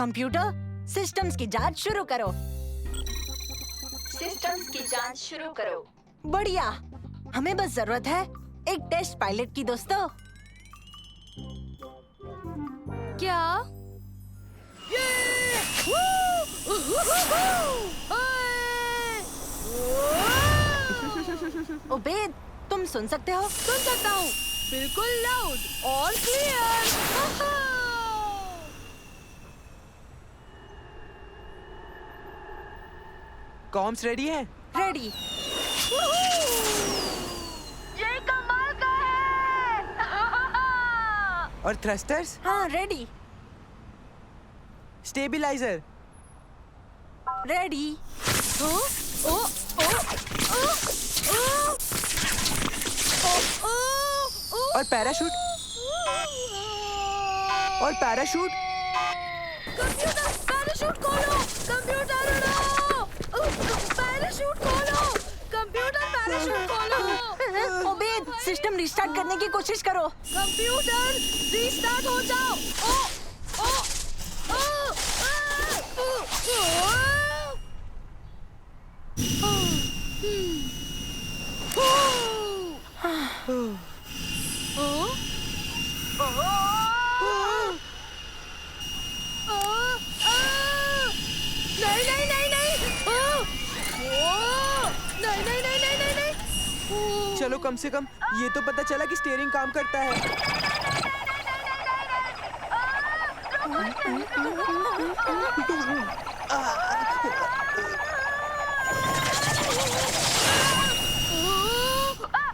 Computer, systems की जांच शुरू करो। सिस्टम्स की जांच शुरू करो। बढ़िया। हमें बस जरूरत है एक टेस्ट पायलट की दोस्तों। क्या? उबैद, तुम सुन सकते हो? सुन सकता हूँ, बिल्कुल लाउड और क्लियर। कॉम्स रेडी है? रेडी। ये कमाल का है। और थ्रस्टर्स? हाँ, रेडी। स्टेबिलाइजर? रेडी। ओ, ओ, ओ, ओ, ओ, ओ, और पैराशूट? और पैराशूट? कंप्यूटर पैराशूट खोलो। कंप्यूटर उड़ाओ। पैराशूट खोलो। कंप्यूटर पैराशूट खोलो। उबैद, सिस्टम रिस्टार्ट करने की कोशिश करो। कंप्यूटर रीस्टार्ट हो जाओ। ओ, ओ, ओ, नहीं नहीं नहीं नहीं। नहीं नहीं नहीं नहीं नहीं नहीं। चलो, कम से कम ये तो पता चला कि स्टीयरिंग काम करता है।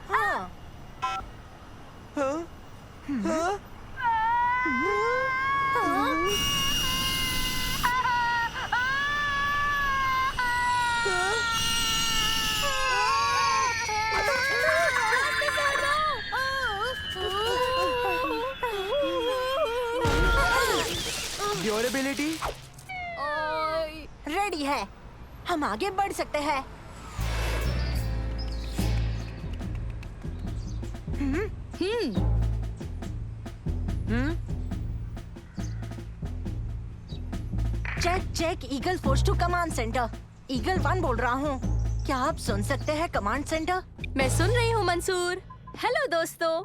हाँ। हाँ? हाँ? ड्यूरेबिलिटी? रेडी है। हम आगे बढ़ सकते हैं। Check check, eagle force to command centre. Eagle 1 बोल रहा हूँ। क्या आप सुन सकते हैं कमांड सेंटर? मैं सुन रही हूँ मंसूर। हेलो दोस्तों।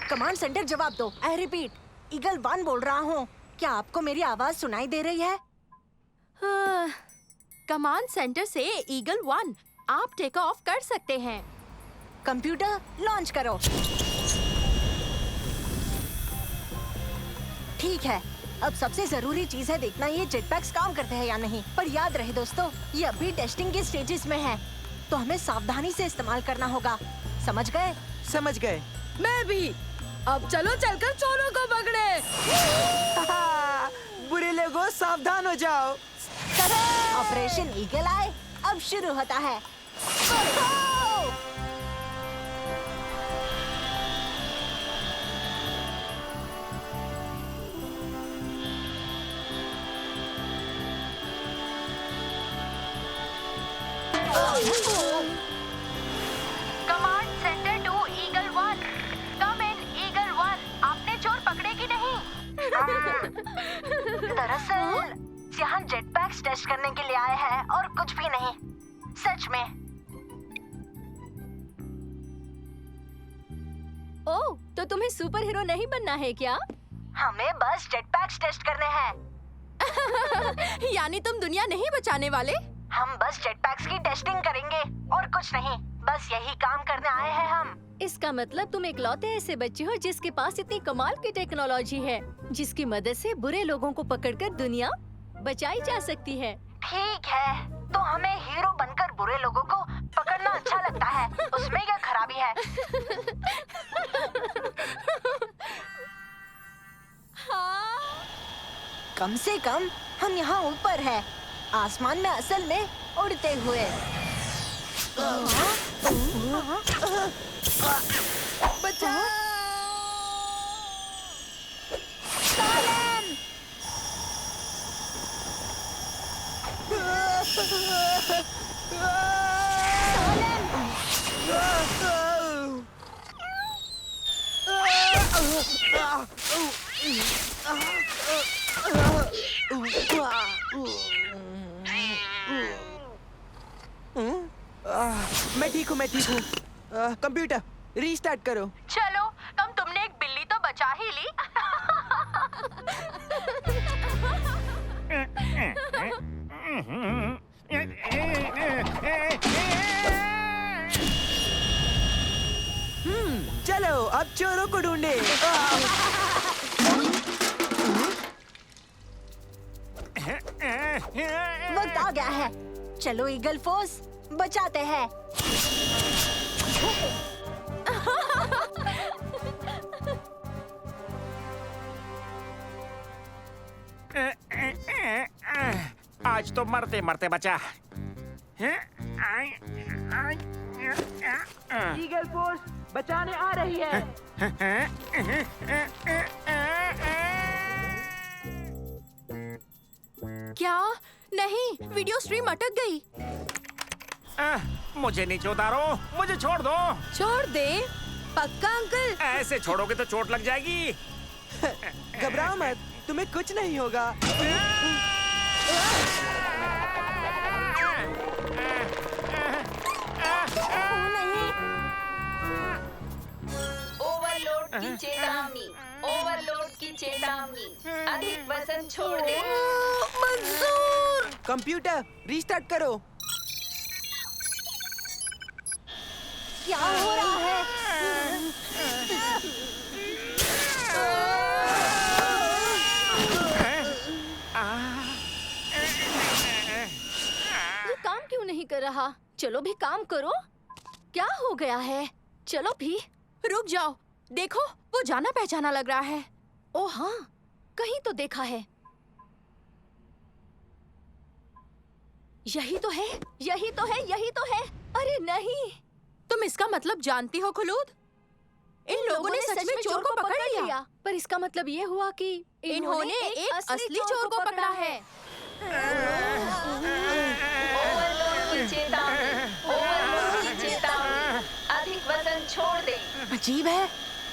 कमांड सेंटर जवाब दो। आई रिपीट, ईगल 1 बोल रहा हूँ। क्या आपको मेरी आवाज सुनाई दे रही है? कमांड सेंटर से ईगल 1, आप टेक ऑफ कर सकते हैं। कंप्यूटर लॉन्च करो। ठीक है, अब सबसे जरूरी चीज है देखना ये जेटपैक्स काम करते हैं या नहीं। पर याद रहे दोस्तों, ये अभी टेस्टिंग के स्टेजेस में है, तो हमें सावधानी से इस्तेमाल करना होगा। समझ गए? समझ गए। मैं भी। अब चलो चलकर चोरों को पकड़े। बुरे लोगों, सावधान हो जाओ। ऑपरेशन ईगल आए अब शुरू होता है। Command centre to eagle 1, come in eagle 1। आपने चोर पकड़े कि नहीं? दरअसल यहाँ जेटपैक्स टेस्ट करने के लिए आए हैं और कुछ भी नहीं। सच में। ओह, तो तुम्हें सुपर हीरो नहीं बनना है क्या? हमें बस जेटपैक्स टेस्ट करने हैं। यानी तुम दुनिया नहीं बचाने वाले? हम बस जेटपैक्स की टेस्टिंग करेंगे और कुछ नहीं। बस यही काम करने आए हैं हम। इसका मतलब तुम इकलौते ऐसे बच्चे हो जिसके पास इतनी कमाल की टेक्नोलॉजी है, जिसकी मदद से बुरे लोगों को पकड़कर दुनिया बचाई जा सकती है। ठीक है, तो हमें हीरो बनकर बुरे लोगों को पकड़ना अच्छा लगता है, उसमें क्या खराबी है? हाँ। कम से कम हम यहाँ ऊपर है, आसमान में असल में उड़ते हुए। बचाओ! मैं ठीक हूँ, मैं ठीक हूँ। कंप्यूटर रीस्टार्ट करो। चलो, कम तुमने एक बिल्ली तो बचा ही ली। चलो अब चोरों को ढूंढे। वक्त आ गया है, चलो ईगल फोर्स बचाते हैं। आज तो मरते मरते बचा। ईगल फोर्स बचाने आ रही है। क्या? नहीं, वीडियो स्ट्रीम अटक गई। मुझे नीचे उतारो, मुझे छोड़ दो। छोड़ दे, पक्का अंकल? ऐसे छोड़ोगे तो चोट लग जाएगी। घबराओ मत, तुम्हें कुछ नहीं होगा। ओवरलोड की चेतावनी, ओवरलोड की चेतावनी, अधिक वजन छोड़ दे। मंजूर। कंप्यूटर रीस्टार्ट करो। क्या हो रहा है? ये काम क्यों नहीं कर रहा? चलो भी काम करो। क्या हो गया है? चलो भी। रुक जाओ, देखो वो जाना पहचाना लग रहा है। ओ हाँ, कहीं तो देखा है। यही तो है, यही तो है, यही तो है। अरे नहीं, तुम इसका मतलब जानती हो खुलूद? इन लोगों ने सच में चोर को पकड़ लिया। पर इसका मतलब ये हुआ कि इन्होंने एक असली चोर को पकड़ा है। ओवरलोड की चेतावनी, ओवरलोड की चेतावनी, अधिक वजन छोड़ दे। अजीब है,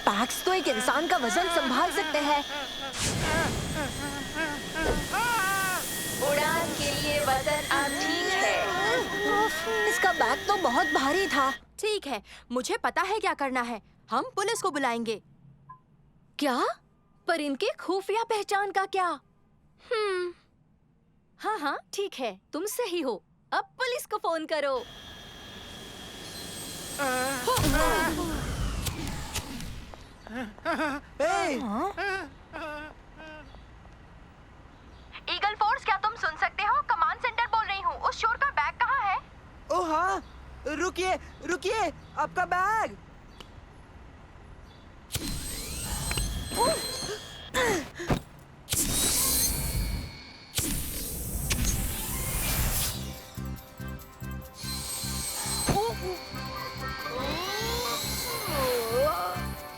पैक्स तो एक इंसान का वजन संभाल सकते हैं। उड़ान के लिए वजन अब ठीक है। इसका बैग तो बहुत भारी था। ठीक है, मुझे पता है क्या करना है। हम पुलिस को बुलाएंगे। क्या? पर इनके खुफिया पहचान का क्या? हाँ हाँ ठीक है, तुम सही हो। अब पुलिस को फोन करो। ईगल फोर्स, क्या तुम सुन सकते हो? कमांड सेंटर बोल रही हूँ। उस चोर का बैग कहाँ है? ओह हाँ, रुकिए रुकिए, आपका बैग।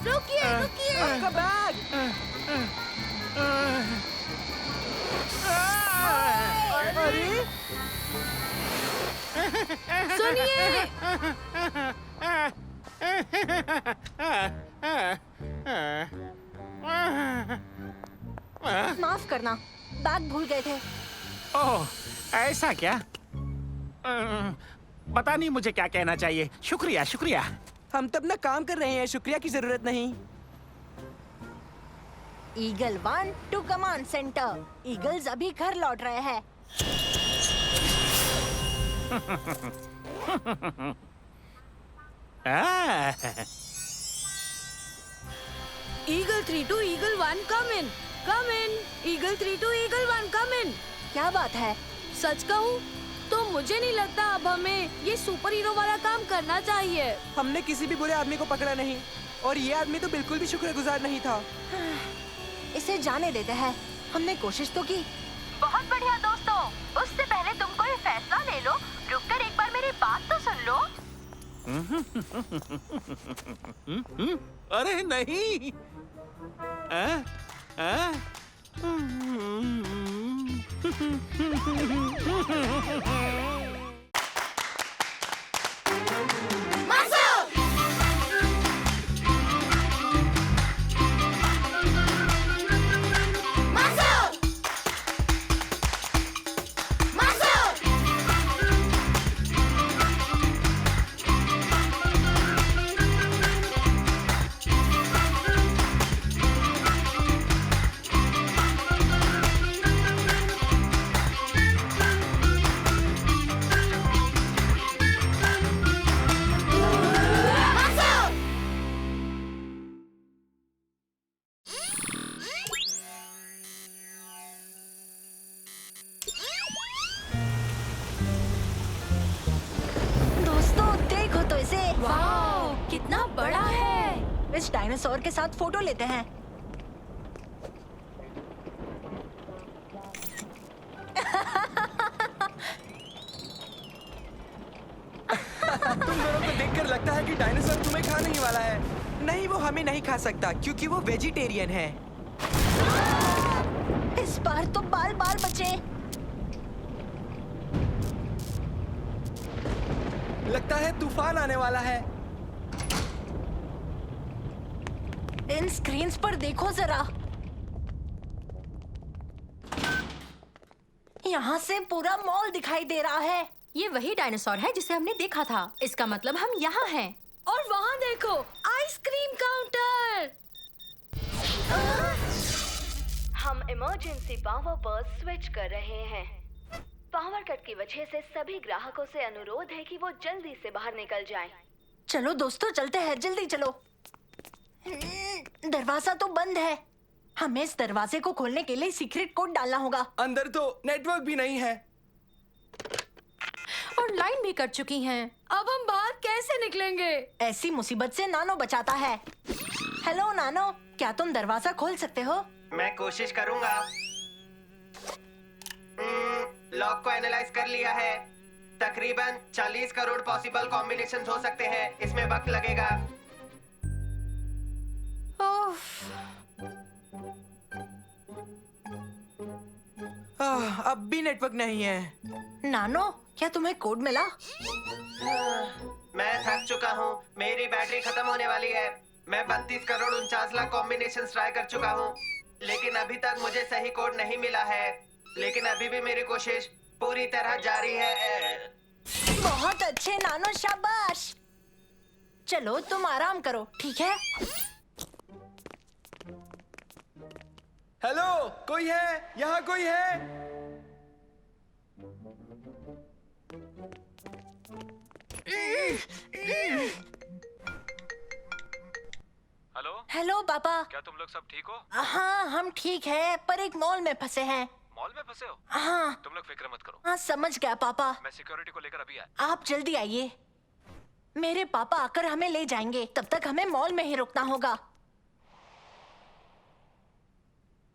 रुकिए रुकिए। आपका बैग। अरे सुनिए, माफ करना, बैग भूल गए थे। ओह, ऐसा क्या? पता नहीं मुझे क्या कहना चाहिए। शुक्रिया शुक्रिया। हम तो अपना काम कर रहे हैं, शुक्रिया की जरूरत नहीं। Eagle 1 to command centre. Eagles अभी घर लौट रहे हैं। Eagle 3 to Eagle 1 come in. Come in. Eagle 3 to Eagle 1 come in. क्या बात है? सच कहूँ तो मुझे नहीं लगता अब हमें ये सुपर हीरो वाला काम करना चाहिए। हमने किसी भी बुरे आदमी को पकड़ा नहीं और ये आदमी तो बिल्कुल भी शुक्रगुजार नहीं था। इसे जाने देते हैं, हमने कोशिश तो की। बहुत बढ़िया दोस्तों, उससे पहले तुम कोई फैसला ले लो, रुककर एक बार मेरी बात तो सुन लो। अरे नहीं। दोस्तों देखो तो इसे। वाओ, कितना बड़ा है। इस डायनासोर के साथ फोटो लेते हैं। तुम दोनों को देखकर लगता है कि डायनासोर तुम्हें खाने ही वाला है। नहीं, वो हमें नहीं खा सकता क्योंकि वो वेजिटेरियन है। इस बार तो बाल बाल बचे। लगता है तूफान आने वाला है। इन स्क्रीन्स पर देखो जरा। यहाँ से पूरा मॉल दिखाई दे रहा है। ये वही डायनासोर है जिसे हमने देखा था। इसका मतलब हम यहाँ हैं। और वहाँ देखो, आइसक्रीम काउंटर। हम इमरजेंसी पावर पर स्विच कर रहे हैं। पावर कट की वजह से सभी ग्राहकों से अनुरोध है कि वो जल्दी से बाहर निकल जाएं। चलो दोस्तों चलते हैं, जल्दी चलो। दरवाजा तो बंद है। हमें इस दरवाजे को खोलने के लिए सीक्रेट कोड डालना होगा। अंदर तो नेटवर्क भी नहीं है और लाइन भी कट चुकी हैं। अब हम बाहर कैसे निकलेंगे? ऐसी मुसीबत से नानो बचाता है। हेलो नानो, क्या तुम दरवाजा खोल सकते हो? मैं कोशिश करूंगा। लॉक को एनालाइज कर लिया है। तकरीबन 40 करोड़ पॉसिबल कॉम्बिनेशंस हो सकते हैं। इसमें वक्त लगेगा। अब भी नेटवर्क नहीं है। नानो, क्या तुम्हें कोड मिला? मैं थक चुका हूँ। मेरी बैटरी खत्म होने वाली है। मैं 32 करोड़ 49 लाख कॉम्बिनेशंस ट्राई कर चुका हूँ, लेकिन अभी तक मुझे सही कोड नहीं मिला है। लेकिन अभी भी मेरी कोशिश पूरी तरह जारी है। बहुत अच्छे नानो, शाबाश। चलो तुम आराम करो, ठीक है? हेलो, कोई है? यहाँ कोई है? हेलो, हेलो पापा। क्या तुम लोग सब ठीक हो? हाँ हम ठीक है, पर एक मॉल में फंसे हैं। मॉल में फंसे हो? हाँ तुम लोग फिक्र मत करो, हाँ समझ गया पापा। मैं सिक्योरिटी को लेकर अभी आया। आप जल्दी आइए। मेरे पापा आकर हमें ले जाएंगे। तब तक हमें मॉल में ही रुकना होगा।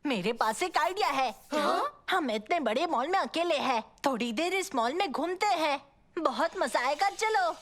मेरे पास एक आइडिया है। हम इतने बड़े मॉल में अकेले हैं। थोड़ी देर इस मॉल में घूमते हैं, बहुत मजा आएगा। चलो।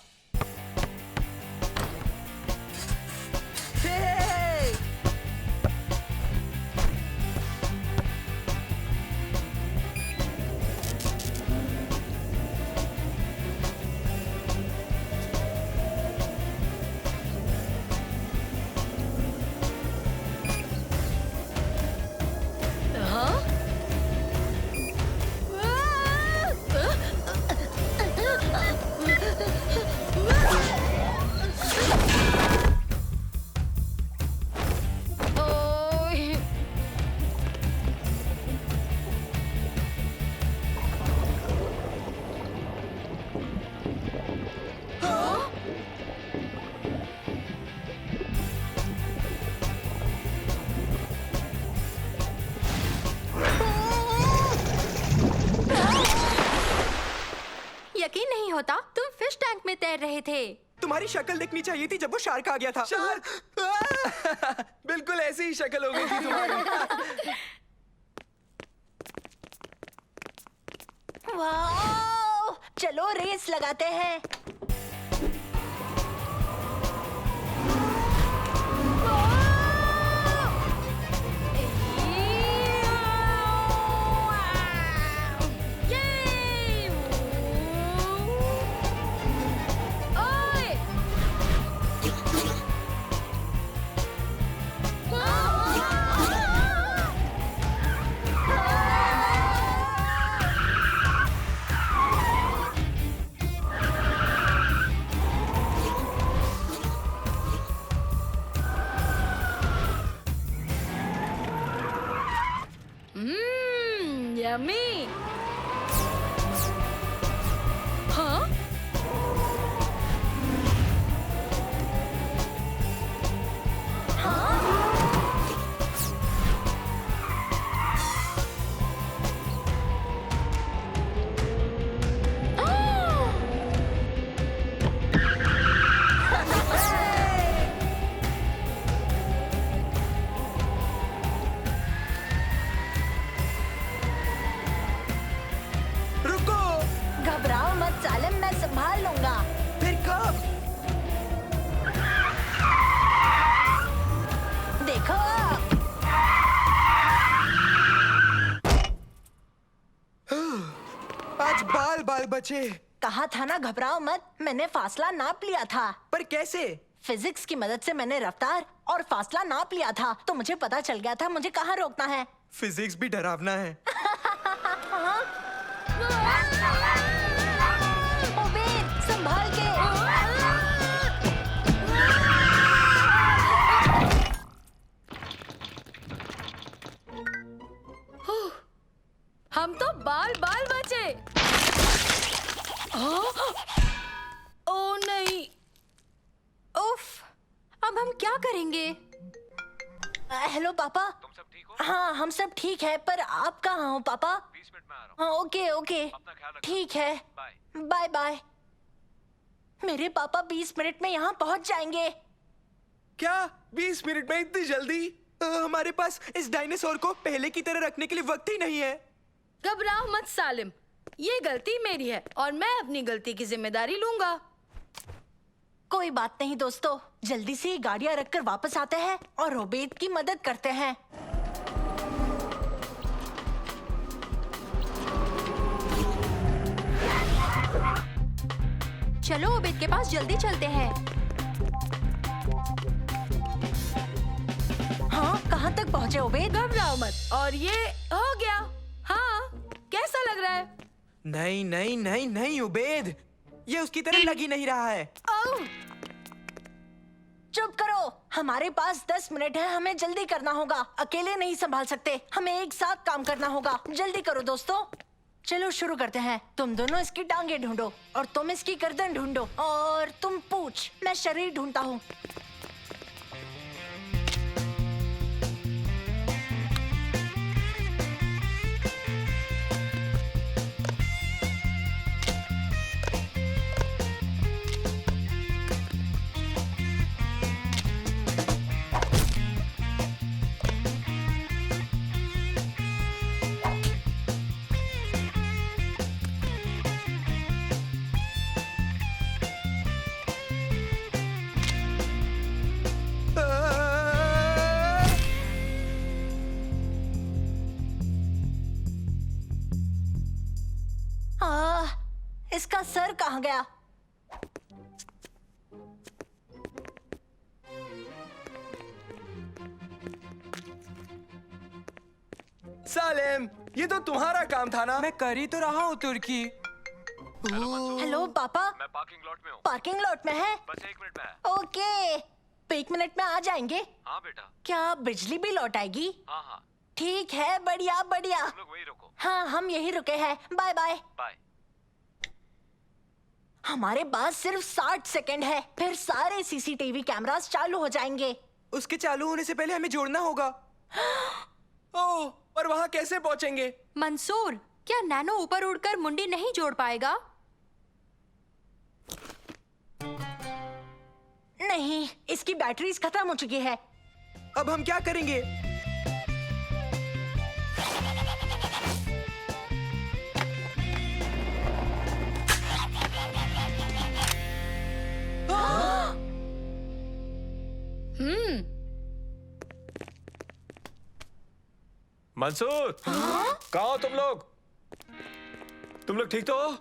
नहीं होता, तुम फिश टैंक में तैर रहे थे। तुम्हारी शक्ल देखनी चाहिए थी जब वो शार्क आ गया था। शार्क! बिल्कुल ऐसी ही शक्ल हो गई थी तुम्हारी। वाओ! चलो रेस लगाते हैं। यम्मी। हाँ? रुको। घबराओ मत सालिम, मैं संभाल लूंगा। फिर कब? देखो आज बाल बाल बचे। कहा था ना घबराओ मत, मैंने फासला नाप लिया था। पर कैसे? फिजिक्स की मदद से मैंने रफ्तार और फासला नाप लिया था, तो मुझे पता चल गया था मुझे कहाँ रोकना है। फिजिक्स भी डरावना है। उबेद, संभाल के। हम तो बाल बाल बचे। ओ नहीं, उफ, अब हम क्या करेंगे? हेलो पापा। तुम सब ठीक हो? हाँ हम सब ठीक है, पर आप कहाँ हो पापा? 20 मिनट में आ रहा हाँ ओके ओके, अपना ख्याल रखना। ठीक है, बाय। Bye bye. मेरे पापा 20 मिनट में यहाँ पहुँच जाएंगे। क्या 20 मिनट में इतनी जल्दी? हमारे पास इस डायनासोर को पहले की तरह रखने के लिए वक्त ही नहीं है। घबराओ मत सालिम, ये गलती मेरी है और मैं अपनी गलती की जिम्मेदारी लूंगा। कोई बात नहीं दोस्तों, जल्दी से गाड़ियाँ रखकर वापस आते हैं और उबेद की मदद करते हैं। चलो उबेद के पास जल्दी चलते हैं। हाँ कहाँ तक पहुँचे उबेद? घबराओ मत, और ये हो गया। हाँ, कैसा लग रहा है? नहीं नहीं नहीं नहीं उबेद, ये उसकी तरह लग ही नहीं रहा है। ओह, चुप करो, हमारे पास 10 मिनट है, हमें जल्दी करना होगा। अकेले नहीं संभाल सकते, हमें एक साथ काम करना होगा। जल्दी करो दोस्तों। चलो शुरू करते हैं। तुम दोनों इसकी टांगे ढूंढो और तुम इसकी गर्दन ढूंढो और तुम पूछ, मैं शरीर ढूंढता हूँ। इसका सर कहाँ गया? सालेम, ये तो तुम्हारा काम था ना? मैं कर ही तो रहा हूँ तुर्की। हेलो पापा, मैं पार्किंग लॉट में हूँ। पार्किंग लॉट में है? बस 1 मिनट में है। ओके, तो 1 मिनट में आ जाएंगे। हाँ बेटा। क्या बिजली भी लौट आएगी? हाँ हाँ, ठीक है, बढ़िया बढ़िया। तुम लोग वही रुको। हाँ हम यही रुके हैं, बाय बाय। बाय। हमारे पास सिर्फ 60 सेकंड है, फिर सारे सीसीटीवी कैमरास चालू हो जाएंगे। उसके चालू होने से पहले हमें जोड़ना होगा। ओह, और वहाँ कैसे पहुँचेंगे? मंसूर, क्या नैनो ऊपर उड़कर मुंडी नहीं जोड़ पाएगा? नहीं, इसकी बैटरीज खत्म हो चुकी है। अब हम क्या करेंगे? मंसूर, कहाँ हो तुम लोग? तुम लोग ठीक तो हो?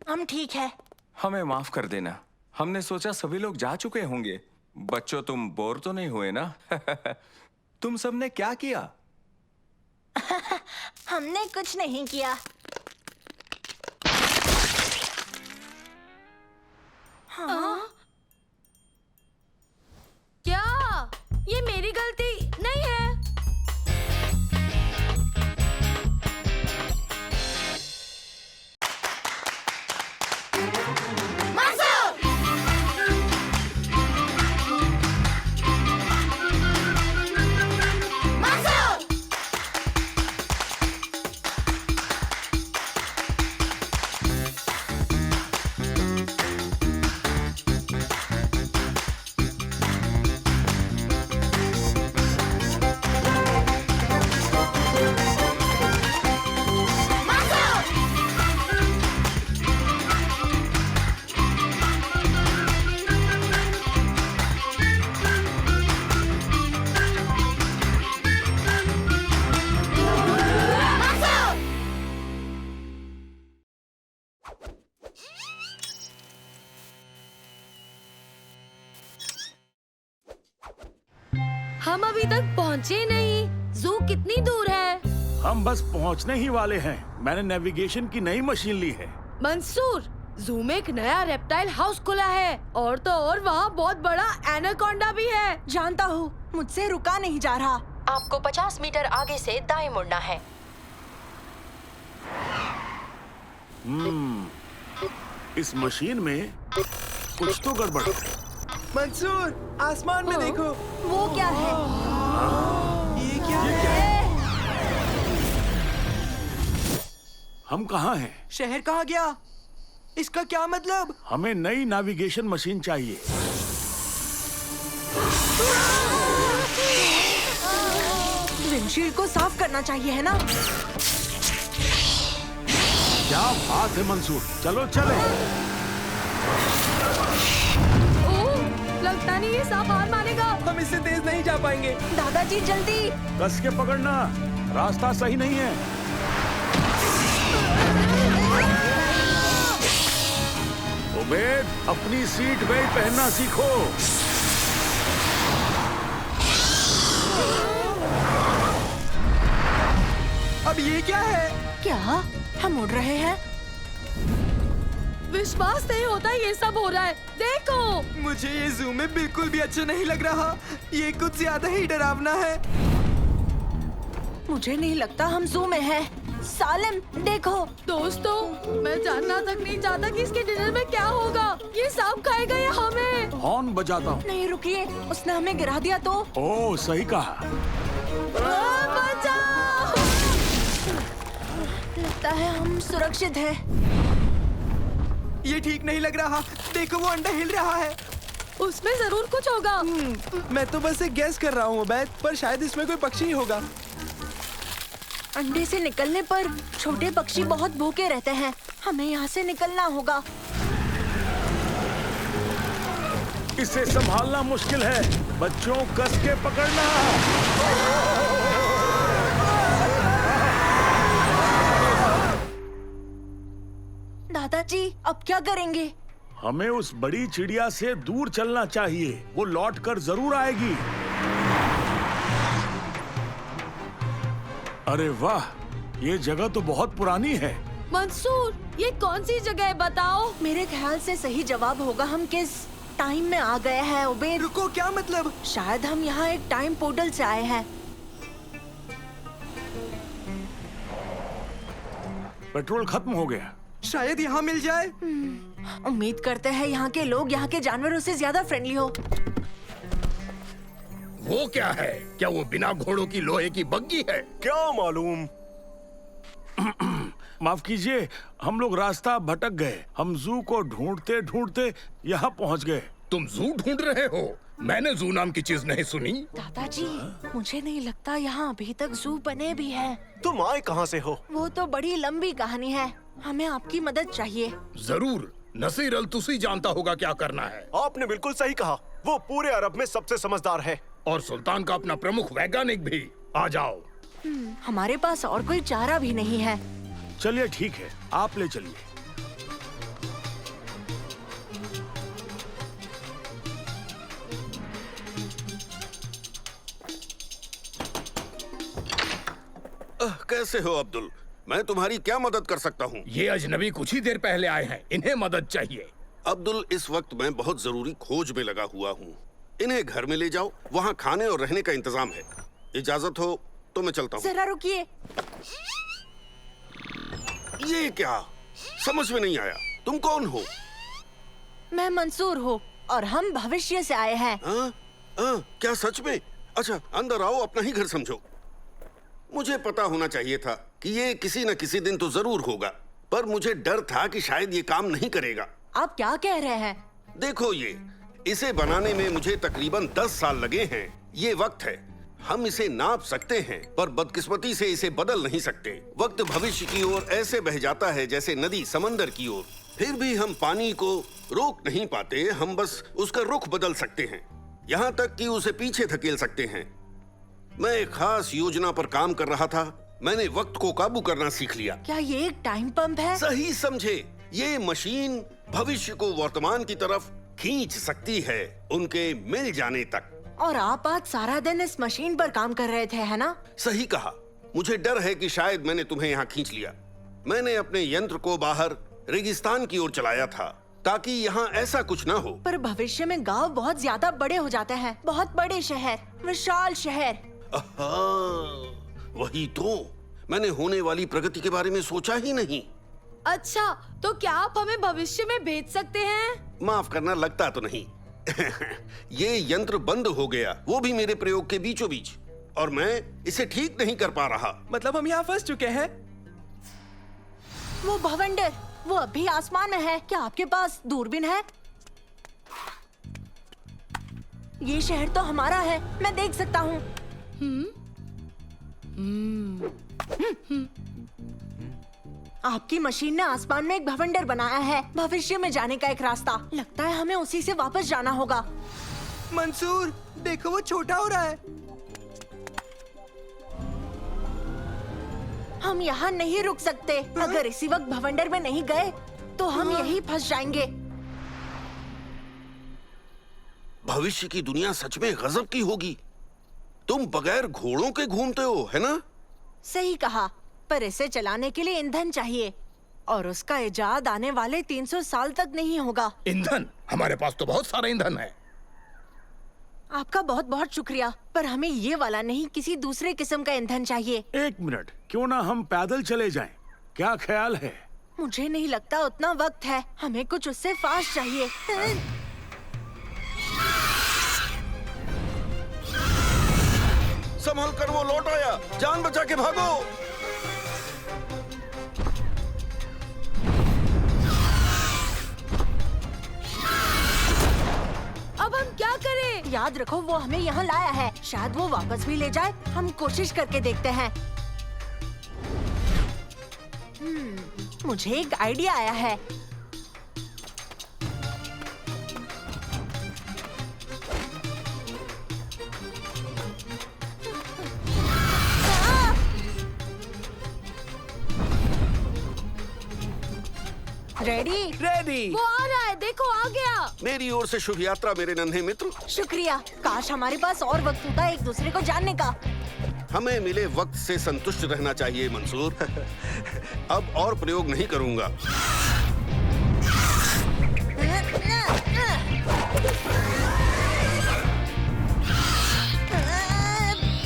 हम ठीक है। हमें माफ कर देना, हमने सोचा सभी लोग जा चुके होंगे। बच्चों, तुम बोर तो नहीं हुए ना? तुम सबने क्या किया? हमने कुछ नहीं किया। क्या ये मेरी गलती नहीं है? हम अभी तक पहुँचे नहीं। जू कितनी दूर है? हम बस पहुंचने ही वाले हैं। मैंने नेविगेशन की नई मशीन ली है। मंसूर, जू में एक नया रेप्टाइल हाउस खुला है और तो और वहाँ बहुत बड़ा एनाकोंडा भी है। जानता हूँ, मुझसे रुका नहीं जा रहा। आपको 50 मीटर आगे से दाएं मुड़ना है। इस मशीन में कुछ तो गड़बड़ है। मंसूर, आसमान में देखो। वो क्या है? ये क्या है? हम कहाँ हैं? शहर कहाँ गया? इसका क्या मतलब? हमें नई नेविगेशन मशीन चाहिए। विंडशील्ड को साफ करना चाहिए, है ना? क्या बात है मंसूर, चलो चले। लगता नहीं ये सांप हार मानेगा। हम इससे तेज नहीं जा पाएंगे। दादाजी जल्दी। कस के पकड़ना, रास्ता सही नहीं है। उबैद, अपनी सीट बेल्ट पहनना सीखो। अब ये क्या है? क्या हम उड़ रहे हैं? विश्वास नहीं होता ये सब हो रहा है। देखो, मुझे ये जू में बिल्कुल भी अच्छा नहीं लग रहा। ये कुछ ज्यादा ही डरावना है। मुझे नहीं लगता हम जू में हैं। सालिम, देखो। दोस्तों, मैं जानना तक नहीं चाहता कि इसके डिनर में क्या होगा। ये सांप खाएगा या हमें? हॉर्न बजाता हूँ। नहीं रुकिए, उसने हमें गिरा दिया तो। ओह, सही कहा। बचाओ! लगता है हम सुरक्षित हैं। ये ठीक नहीं लग रहा। देखो, वो अंडा हिल रहा है। उसमें जरूर कुछ होगा। मैं तो बस एक गैस कर रहा हूँ बैद, पर शायद इसमें कोई पक्षी ही होगा। अंडे से निकलने पर छोटे पक्षी बहुत भूखे रहते हैं। हमें यहाँ से निकलना होगा। इसे संभालना मुश्किल है। बच्चों, कस के पकड़ना। दादाजी, अब क्या करेंगे? हमें उस बड़ी चिड़िया से दूर चलना चाहिए। वो लौट कर जरूर आएगी। अरे वाह, ये जगह तो बहुत पुरानी है। मंसूर, ये कौन सी जगह है बताओ? मेरे ख्याल से सही जवाब होगा हम किस टाइम में आ गए हैं। उबैद, रुको, क्या मतलब? शायद हम यहाँ एक टाइम पोर्टल से आए हैं। पेट्रोल खत्म हो गया। शायद यहाँ मिल जाए। उम्मीद करते हैं यहाँ के लोग यहाँ के जानवरों से ज्यादा फ्रेंडली हो। वो क्या है? क्या वो बिना घोड़ों की लोहे की बग्गी है? क्या मालूम। माफ कीजिए, हम लोग रास्ता भटक गए। हम जू को ढूंढते ढूंढते यहाँ पहुँच गए। तुम जू ढूंढ रहे हो? मैंने जू नाम की चीज नहीं सुनी। दादाजी, मुझे नहीं लगता यहाँ अभी तक जू बने भी है। तुम आए कहाँ से हो? वो तो बड़ी लंबी कहानी है, हमें आपकी मदद चाहिए। जरूर, नसीर अल तुसी जानता होगा क्या करना है। आपने बिल्कुल सही कहा, वो पूरे अरब में सबसे समझदार है। और सुल्तान का अपना प्रमुख वैज्ञानिक भी। आ जाओ। हमारे पास और कोई चारा भी नहीं है। चलिए ठीक है, आप ले चलिए। कैसे हो अब्दुल? मैं तुम्हारी क्या मदद कर सकता हूँ? ये अजनबी कुछ ही देर पहले आए हैं, इन्हें मदद चाहिए। अब्दुल, इस वक्त मैं बहुत जरूरी खोज में लगा हुआ हूँ। इन्हें घर में ले जाओ, वहाँ खाने और रहने का इंतजाम है। इजाजत हो तो मैं चलता हूँ। जरा रुकिए। ये क्या? समझ में नहीं आया, तुम कौन हो? मैं मंसूर हूँ और हम भविष्य से आए हैं। क्या सच में? अच्छा, अंदर आओ, अपना ही घर समझो। मुझे पता होना चाहिए था कि ये किसी न किसी दिन तो जरूर होगा, पर मुझे डर था कि शायद ये काम नहीं करेगा। आप क्या कह रहे हैं? देखो, इसे बनाने में मुझे तकरीबन 10 साल लगे हैं। ये वक्त है, हम इसे नाप सकते हैं, पर बदकिस्मती से इसे बदल नहीं सकते। वक्त भविष्य की ओर ऐसे बह जाता है जैसे नदी समंदर की ओर। फिर भी हम पानी को रोक नहीं पाते, हम बस उसका रुख बदल सकते हैं, यहाँ तक कि उसे पीछे धकेल सकते हैं। मैं एक खास योजना पर काम कर रहा था। मैंने वक्त को काबू करना सीख लिया। क्या ये एक टाइम पंप है? सही समझे। ये मशीन भविष्य को वर्तमान की तरफ खींच सकती है, उनके मिल जाने तक। और आप आज सारा दिन इस मशीन पर काम कर रहे थे, है ना? सही कहा। मुझे डर है कि शायद मैंने तुम्हें यहाँ खींच लिया। मैंने अपने यंत्र को बाहर रेगिस्तान की ओर चलाया था ताकि यहाँ ऐसा कुछ ना हो। पर भविष्य में गांव बहुत ज्यादा बड़े हो जाते हैं, बहुत बड़े शहर, विशाल शहर। वही तो, मैंने होने वाली प्रगति के बारे में सोचा ही नहीं। अच्छा, तो क्या आप हमें भविष्य में भेज सकते हैं? माफ करना, लगता तो नहीं। ये यंत्र बंद हो गया, वो भी मेरे प्रयोग के बीचों बीच, और मैं इसे ठीक नहीं कर पा रहा। मतलब हम यहाँ फंस चुके हैं। वो भवंडर, वो अभी आसमान में है। क्या आपके पास दूरबीन है? ये शहर तो हमारा है, मैं देख सकता हूँ। आपकी मशीन ने आसमान में एक भवंडर बनाया है, भविष्य में जाने का एक रास्ता। लगता है हमें उसी से वापस जाना होगा। मंसूर, देखो वो छोटा हो रहा है। हम यहाँ नहीं रुक सकते। अगर इसी वक्त भवंडर में नहीं गए तो हम यहीं फंस जाएंगे। भविष्य की दुनिया सच में गजब की होगी। तुम बगैर घोड़ों के घूमते हो, है ना? सही कहा, पर इसे चलाने के लिए ईंधन चाहिए और उसका इजाद आने वाले 300 साल तक नहीं होगा। ईंधन? हमारे पास तो बहुत सारा ईंधन है। आपका बहुत बहुत शुक्रिया, पर हमें ये वाला नहीं, किसी दूसरे किस्म का ईंधन चाहिए। 1 मिनट, क्यों ना हम पैदल चले जाएं? क्या ख्याल है? मुझे नहीं लगता उतना वक्त है, हमें कुछ उससे फास्ट चाहिए। संभल कर, वो लौट आया। जान बचा के भागो। अब हम क्या करें? याद रखो, वो हमें यहाँ लाया है, शायद वो वापस भी ले जाए। हम कोशिश करके देखते हैं। मुझे एक आइडिया आया है। रेडी? रेडी। वो आ रहा है, देखो आ गया। मेरी ओर से शुभ यात्रा मेरे नन्हे मित्र। शुक्रिया। काश हमारे पास और वक्त होता एक दूसरे को जानने का। हमें मिले वक्त से संतुष्ट रहना चाहिए मंसूर। अब और प्रयोग नहीं करूंगा।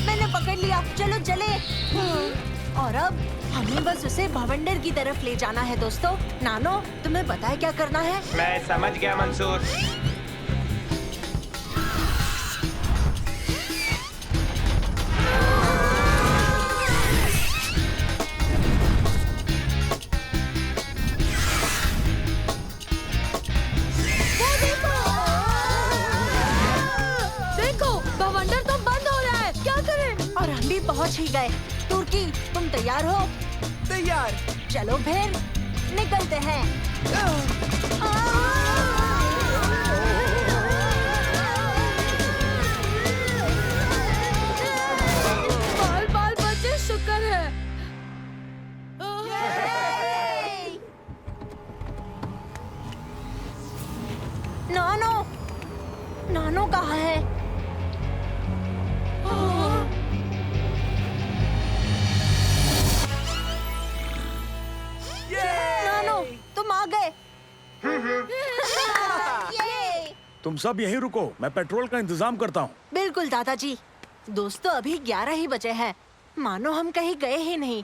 मैंने पकड़ लिया, चलो चले। और अब हमें बस उसे भवंडर की तरफ ले जाना है। दोस्तों, नानो, तुम्हें पता है क्या करना है? मैं समझ गया मंसूर। पहुंच ही गए। तुर्की, तुम तैयार हो? तैयार। चलो फिर निकलते हैं। बाल बाल बचे, शुक्र है। नानो, नानो कहाँ है? नानो, तुम आ गए। ये। तुम सब यहीं रुको, मैं पेट्रोल का इंतजाम करता हूँ। बिल्कुल दादाजी। दोस्तों, अभी 11 ही बजे हैं। मानो हम कहीं गए ही नहीं।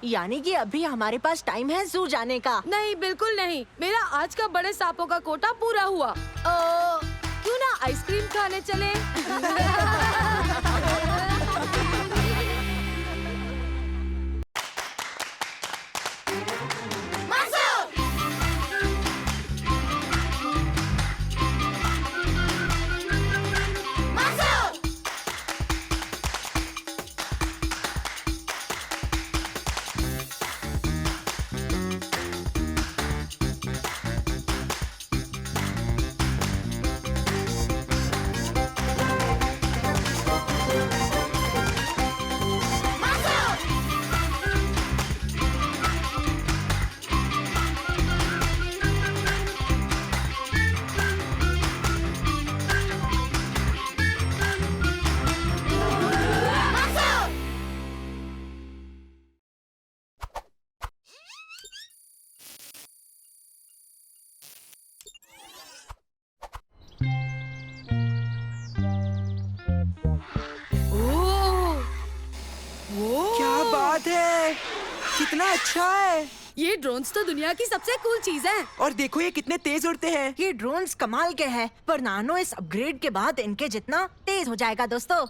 यानी कि अभी हमारे पास टाइम है जू जाने का। नहीं, बिल्कुल नहीं। मेरा आज का बड़े सांपों का कोटा पूरा हुआ। क्यों ना आइसक्रीम खाने चले? क्या बात है, कितना अच्छा है। ये ड्रोन्स तो दुनिया की सबसे कूल चीज है। और देखो ये कितने तेज उड़ते हैं। ये ड्रोन्स कमाल के हैं, पर नानो इस अपग्रेड के बाद इनके जितना तेज हो जाएगा दोस्तों।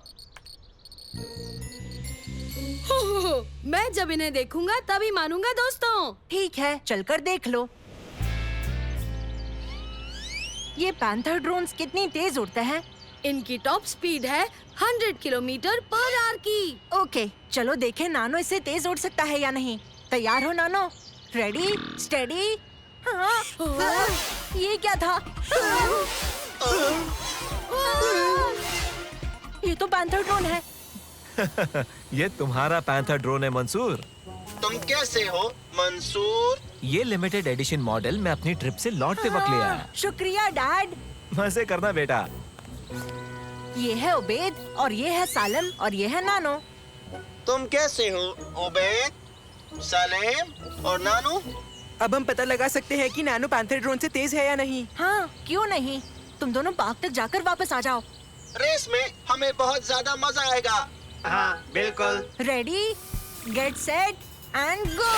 मैं जब इन्हें देखूंगा तभी मानूंगा दोस्तों। ठीक है, चलकर देख लो। ये पैंथर ड्रोन्स कितनी तेज उड़ते हैं। इनकी टॉप स्पीड है 100 किलोमीटर पर आवर की। ओके, चलो देखें नानो इससे तेज उड़ सकता है या नहीं। तैयार हो नानो? Ready, steady. हाँ। ये क्या था? ये तो पैंथर ड्रोन है। ये तुम्हारा पैंथर ड्रोन है मंसूर। तुम कैसे हो मंसूर? ये लिमिटेड एडिशन मॉडल मैं अपनी ट्रिप से लौटते वक्त ले आया। शुक्रिया डैड। मजे करना बेटा। ये है उबैद और ये है सालम और ये है नानो। तुम कैसे हो उबैद, सलेम और नानू? अब हम पता लगा सकते हैं कि नानो पैंथर ड्रोन से तेज है या नहीं। हाँ, क्यों नहीं। तुम दोनों पार्क तक जाकर वापस आ जाओ। रेस में हमें बहुत ज्यादा मजा आएगा। हाँ, बिल्कुल। Ready, get set and go.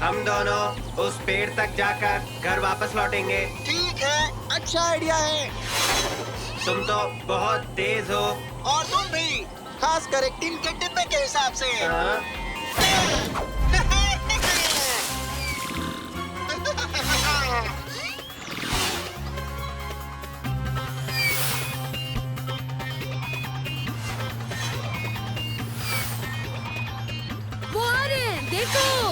हम दोनों उस पेड़ तक जाकर घर वापस लौटेंगे। ठीक है, अच्छा आइडिया है। तुम तो बहुत तेज हो। और तुम भी, खास कर एक टीम के डिब्बे के हिसाब से। वो आ रहे हैं, देखो।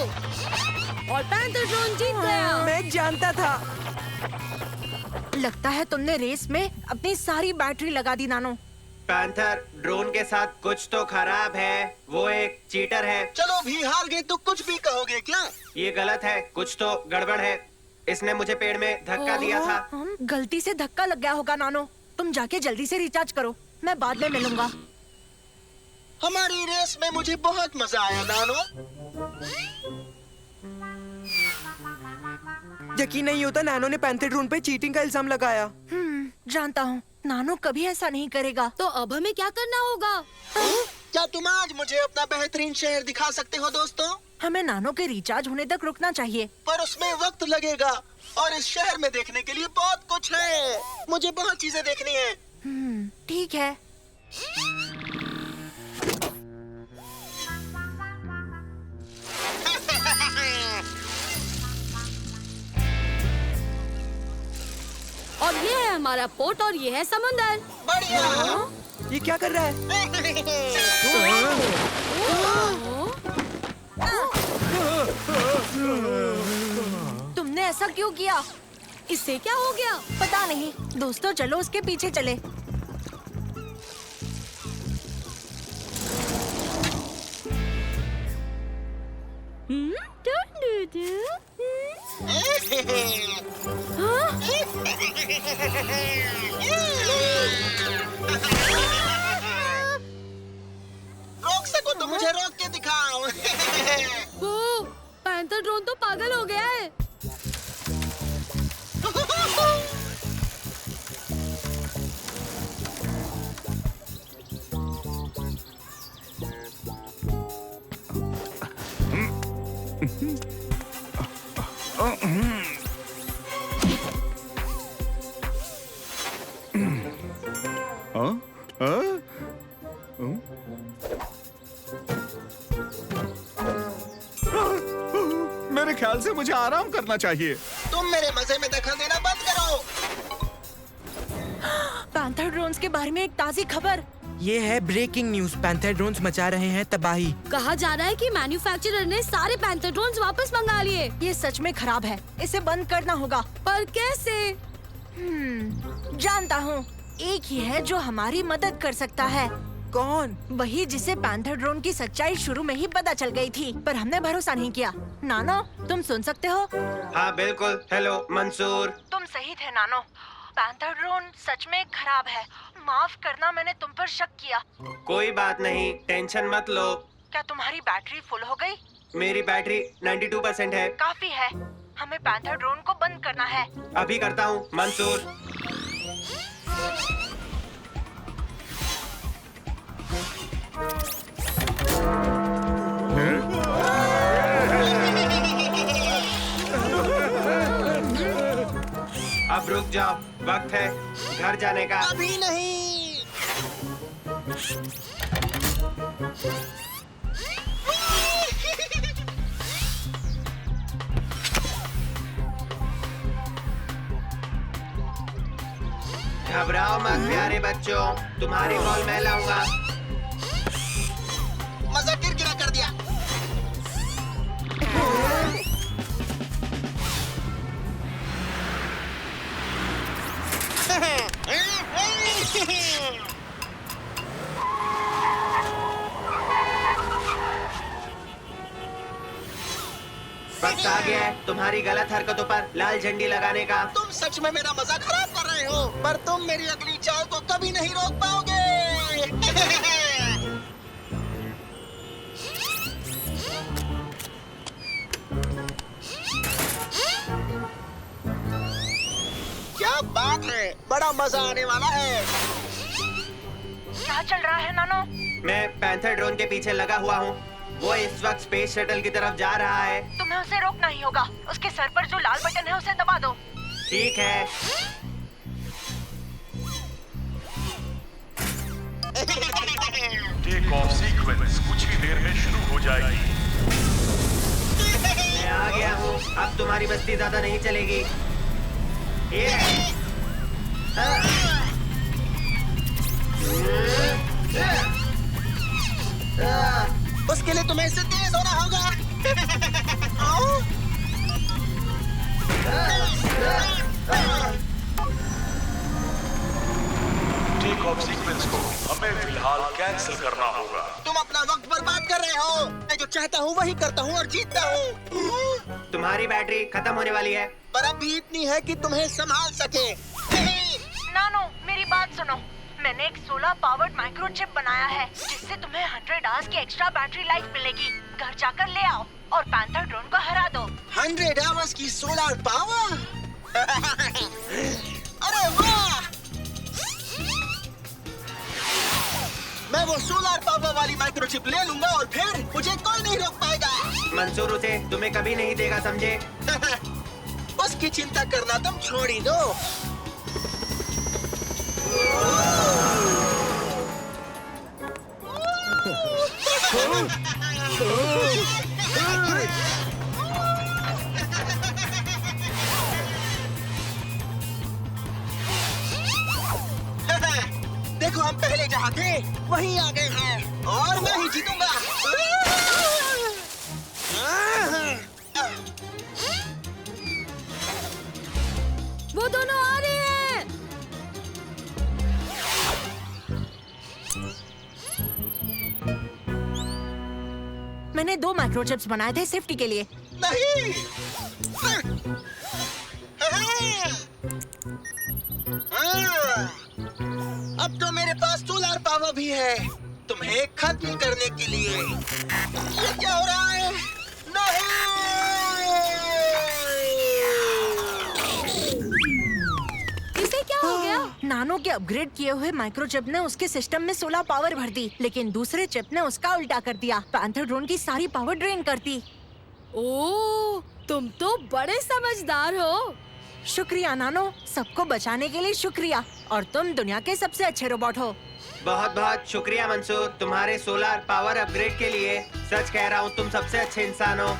और पैंथर ड्रोन जीत गया। मैं जानता था। लगता है तुमने रेस में अपनी सारी बैटरी लगा दी नानो। पैंथर ड्रोन के साथ कुछ तो खराब है। वो एक चीटर है। चलो भी हार गए तो कुछ भी कहोगे क्या? ये गलत है, कुछ तो गड़बड़ है। इसने मुझे पेड़ में धक्का दिया था। गलती से धक्का लग गया होगा नानो। तुम जाके जल्दी से रिचार्ज करो, मैं बाद में मिलूंगा। हमारी रेस में मुझे बहुत मजा आया नानो। यकीन नहीं होता नानो ने पैंथर ड्रोन पे चीटिंग का इल्जाम लगाया। जानता हूँ, नानो कभी ऐसा नहीं करेगा। तो अब हमें क्या करना होगा? क्या तुम आज मुझे अपना बेहतरीन शहर दिखा सकते हो दोस्तों? हमें नानो के रिचार्ज होने तक रुकना चाहिए। पर उसमें वक्त लगेगा और इस शहर में देखने के लिए बहुत कुछ है। मुझे बहुत चीजें देखनी है। ठीक है। और पहले है हमारा पोर्ट और ये है समुंदर। बढ़िया। ये क्या कर रहा है? तुमने ऐसा क्यों किया? इससे क्या हो गया? पता नहीं। दोस्तों चलो उसके पीछे चले। रोक सको तो मुझे रोक के दिखाओ। वो पैंथर ड्रोन तो पागल हो गया है। मेरे ख्याल से मुझे आराम करना चाहिए। तुम मेरे मजे में दखल देना बंद करो। पैंथर ड्रोन्स के बारे में एक ताज़ी खबर। ये है ब्रेकिंग न्यूज। पैंथर ड्रोन्स मचा रहे हैं तबाही। कहा जा रहा है कि मैन्युफैक्चरर ने सारे पैंथर ड्रोन्स वापस मंगा लिए। ये सच में खराब है। इसे बंद करना होगा। पर कैसे? जानता हूँ। एक ही है जो हमारी मदद कर सकता है। कौन? वही जिसे पैंथर ड्रोन की सच्चाई शुरू में ही पता चल गई थी, पर हमने भरोसा नहीं किया। नानो, तुम सुन सकते हो? हाँ बिल्कुल। हेलो मंसूर। तुम सही थे नानो। पैंथर ड्रोन सच में खराब है। माफ करना, मैंने तुम पर शक किया। कोई बात नहीं, टेंशन मत लो। क्या तुम्हारी बैटरी फुल हो गई? मेरी बैटरी 92% है। काफी है। हमें पैंथर ड्रोन को बंद करना है। अभी करता हूँ मंसूर। अब रुक जाओ, वक्त है घर जाने का। अभी नहीं। घबराओ मत प्यारे बच्चों, तुम्हारी बॉल मैं लाऊंगा। मजा किरकिरा कर दिया। वक्त आ गया है तुम्हारी गलत हरकतों पर लाल झंडी लगाने का। तुम सच में मेरा मजा खराब कर रहे हो, पर तुम मेरी अगली चाल को कभी नहीं रोक पाओगे। क्या बात है, बड़ा मजा आने वाला है। क्या चल रहा है नानो? मैं पैंथर ड्रोन के पीछे लगा हुआ हूँ। वो इस वक्त स्पेस शटल की तरफ जा रहा है। तुम्हें उसे रोकना ही होगा। उसके सर पर जो लाल बटन है उसे दबा दो। ठीक है। टेक ऑफ सीक्वेंस कुछ ही देर में शुरू हो जाएगी। मैं आ गया हूँ, अब तुम्हारी बस्ती ज्यादा नहीं चलेगी। उसके लिए तुम्हें इससे तेज होना होगा। टेक ऑफ सीक्वेंस को हमें फिलहाल कैंसिल करना होगा। तुम अपना वक्त बर्बाद कर रहे हो। मैं जो चाहता हूँ वही करता हूँ और जीतता हूँ। तुम्हारी बैटरी खत्म होने वाली है, पर अभी इतनी है कि तुम्हें संभाल सके। नानो, मेरी बात सुनो। मैंने एक 16 पावर्ड माइक्रोचिप बनाया है जिससे तुम्हें 100 आवर्स की एक्स्ट्रा बैटरी लाइफ मिलेगी। घर जाकर ले आओ और पैंथर ड्रोन को हरा दो। 100 आवर्स की सोलर पावर। अरे वाह! मैं वो सोलर पावर वाली माइक्रोचिप ले लूंगा और फिर मुझे कोई नहीं रोक पाएगा। मंसूर उसे तुम्हें कभी नहीं देगा, समझे? उसकी चिंता करना तुम छोड़ ही दो। पहले जहाँ थे वहीं आ गए हैं और मैं ही जीतूंगा। वो दोनों आ रहे हैं। मैंने 2 माइक्रोचिप्स बनाए थे सेफ्टी के लिए। नहीं। अब तो मेरे पास सोलर पावर भी है तुम्हें खत्म करने के लिए। ये क्या हो रहा है? नहीं! इसे क्या हो गया? नानो के अपग्रेड किए हुए माइक्रोचिप ने उसके सिस्टम में 16 पावर भर दी, लेकिन दूसरे चिप ने उसका उल्टा कर दिया। पैंथर ड्रोन की सारी पावर ड्रेन कर दी। ओह, तुम तो बड़े समझदार हो। शुक्रिया नानो, सबको बचाने के लिए शुक्रिया। और तुम दुनिया के सबसे अच्छे रोबोट हो। बहुत बहुत शुक्रिया मंसूर, तुम्हारे सोलर पावर अपग्रेड के लिए। सच कह रहा हूँ, तुम सबसे अच्छे इंसान हो।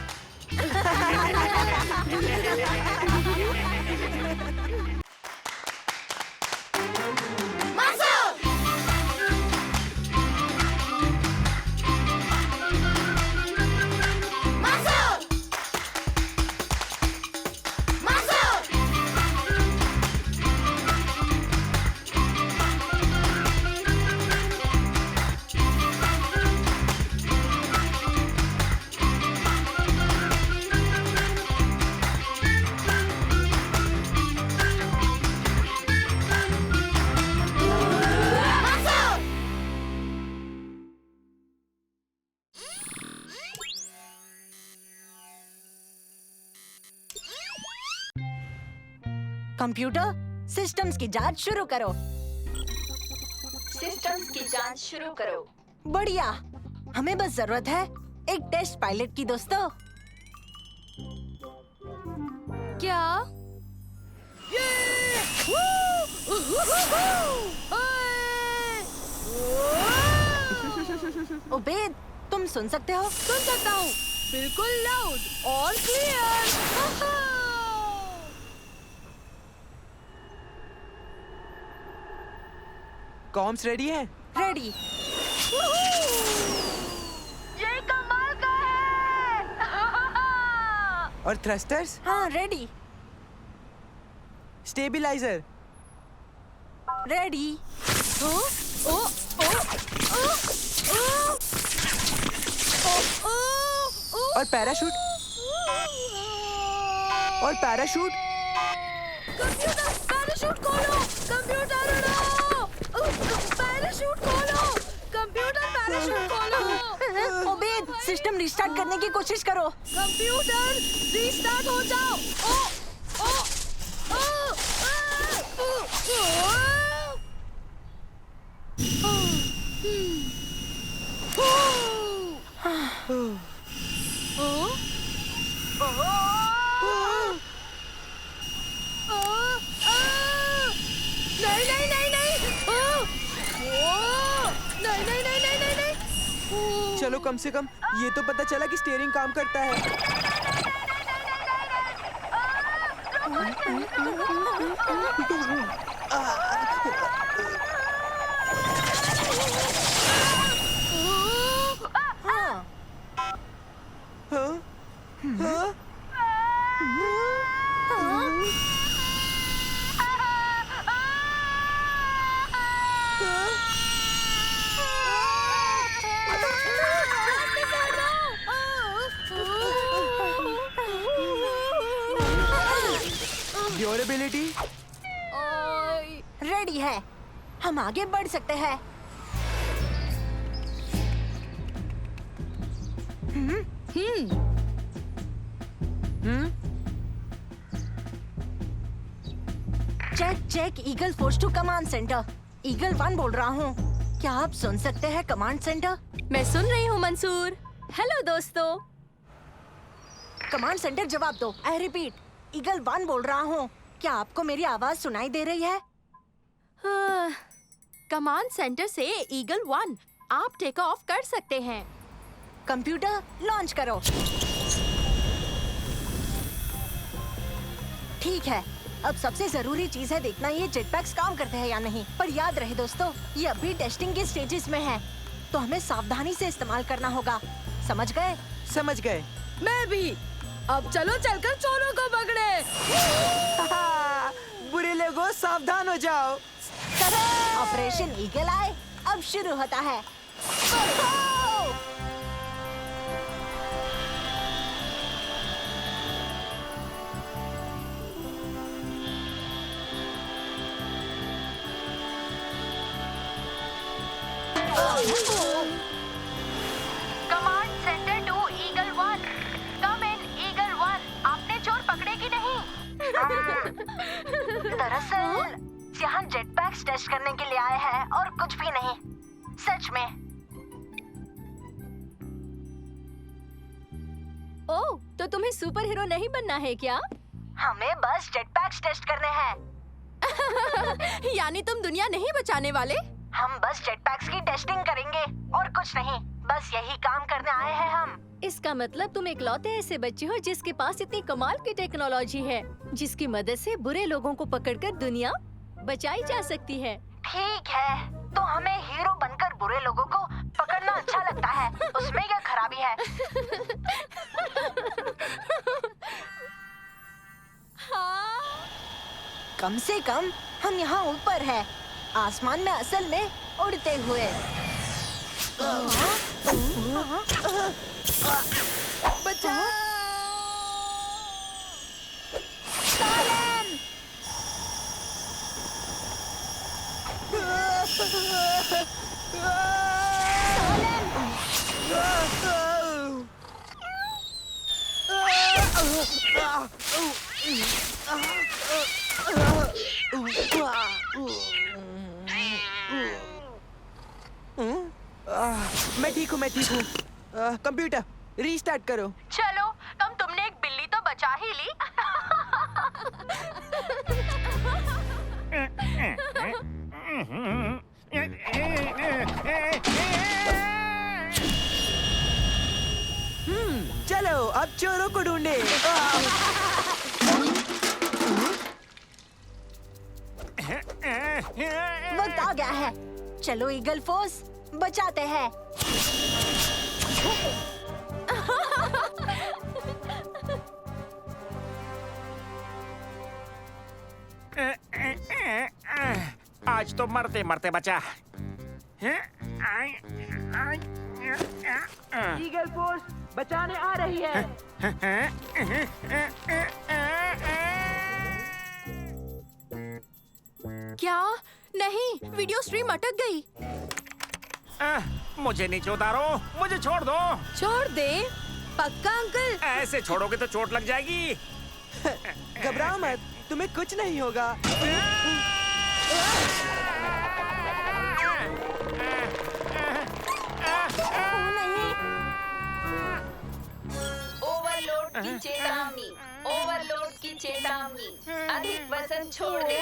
कंप्यूटर, सिस्टम्स की जांच शुरू करो। सिस्टम्स की जांच शुरू करो। बढ़िया। हमें बस जरूरत है एक टेस्ट पायलट की दोस्तों। क्या? उबेद, तुम सुन सकते हो? सुन सकता हूँ, बिल्कुल लाउड और क्लियर। कॉम्स रेडी है? रेडी। ये कमाल का है। और थ्रस्टर्स? हाँ, रेडी। स्टेबिलाइजर? रेडी। और पैराशूट? और पैराशूट? कंप्यूटर, पैराशूट खोलो। कंप्यूटर उड़ाओ। पैराशूट खोलो। कंप्यूटर, पैराशूट खोलो। उबेद, सिस्टम रिस्टार्ट करने की कोशिश करो। कंप्यूटर, रीस्टार्ट हो जाओ। चलो, कम से कम ये तो पता चला कि स्टीयरिंग काम करता है। ड्यूरेबिलिटी रेडी है। हम आगे बढ़ सकते हैं। Check check, eagle force to command centre. Eagle 1 बोल रहा हूँ। क्या आप सुन सकते हैं कमांड सेंटर? मैं सुन रही हूँ मंसूर। हेलो दोस्तों। कमांड सेंटर जवाब दो। आई रिपीट, ईगल 1 बोल रहा हूँ। क्या आपको मेरी आवाज सुनाई दे रही है? कमांड सेंटर से ईगल 1, आप टेक ऑफ कर सकते हैं। कंप्यूटर, लॉन्च करो। ठीक है, अब सबसे जरूरी चीज है देखना ये जेटपैक्स काम करते हैं या नहीं। पर याद रहे दोस्तों, ये अभी टेस्टिंग के स्टेजेस में है, तो हमें सावधानी से इस्तेमाल करना होगा। समझ गए? समझ गए। मैं भी। अब चलो चलकर चोरों को पकड़े। बुरे लोगों सावधान हो जाओ। ऑपरेशन ईगल आए अब शुरू होता है। Command centre to eagle 1। Come in eagle 1। आपने चोर पकड़े कि नहीं? दरअसल यहाँ जेटपैक्स टेस्ट करने के लिए आए हैं और कुछ भी नहीं, सच में। ओह, तो तुम्हें सुपर हीरो नहीं बनना है क्या? हमें बस जेटपैक्स टेस्ट करने हैं। यानी तुम दुनिया नहीं बचाने वाले? हम बस जेटपैक्स की टेस्टिंग करेंगे और कुछ नहीं, बस यही काम करने आए हैं हम। इसका मतलब तुम इकलौते ऐसे बच्चे हो जिसके पास इतनी कमाल की टेक्नोलॉजी है, जिसकी मदद से बुरे लोगों को पकड़कर दुनिया बचाई जा सकती है। ठीक है, तो हमें हीरो बनकर बुरे लोगों को पकड़ना अच्छा लगता है, उसमें क्या खराबी है? हाँ। कम से कम हम यहाँ ऊपर है, आसमान में असल में उड़ते हुए। बचाओ! मैं ठीक हूँ, मैं ठीक हूँ। कंप्यूटर रीस्टार्ट करो। चलो, कम तुमने एक बिल्ली तो बचा ही ली। चलो अब चोरों को ढूंढे। वक्त आ गया है, चलो ईगल फोर्स बचाते हैं। आज तो मरते मरते बचा। ईगल फोर्स बचाने आ रही है। क्या? नहीं, वीडियो स्ट्रीम अटक गई। मुझे नीचे उतारो, मुझे छोड़ दो। छोड़ दे? पक्का अंकल? ऐसे छोड़ोगे तो चोट लग जाएगी। घबराओ मत, तुम्हें कुछ नहीं होगा। ओवरलोड की चेतावनी। ओवरलोड की चेतावनी। अधिक वजन छोड़ दे।